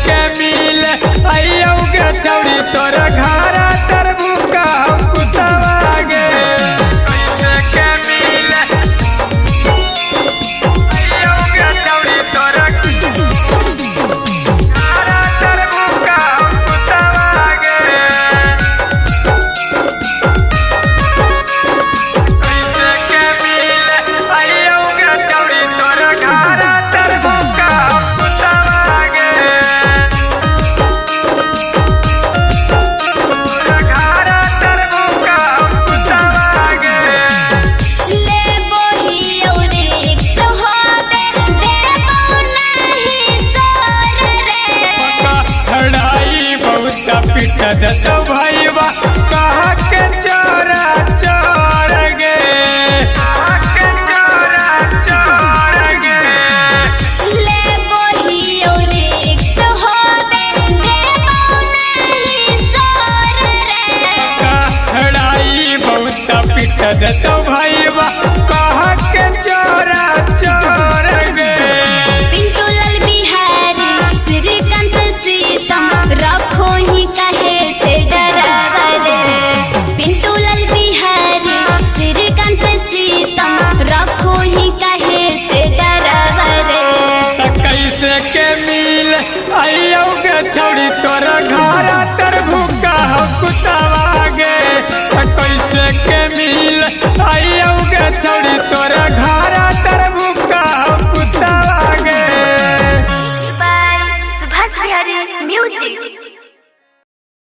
के मिल आइयो गे छौड़ी तोर घरा तर भूखा कुतवा गे कैसे के मिल आइयो गे छौड़ी तोर घरा तर भूखा कुतवा गे कैसे के मिल आइयो गे छौड़ी तोर घरा तर भूखा कुतवा गे पीट दत भैया कहा के चोरा चोर गे कहा के चोरा चोर गे ले बोहियो रिक्स होबे देबो नहीं सोर रे हड़ाई बहुत पीट दत भैया कहा के चोरा चोर गे पिंटू लाल बिहारी श्रीकांत सीतम रखो ही कहे से डरावरे पिंटू लाल बिहारी श्रीकांत सीतम रखो ही कहे से डरावरे कैसे के मिल आइयो गे छौड़ी तोर घरा तर भूखा कुतवा गे कैसे के मिल आइयो गे छौड़ी तोर घरा तर भूखा कुतवा गे बाय सुभाष बिहारी म्यूजिक।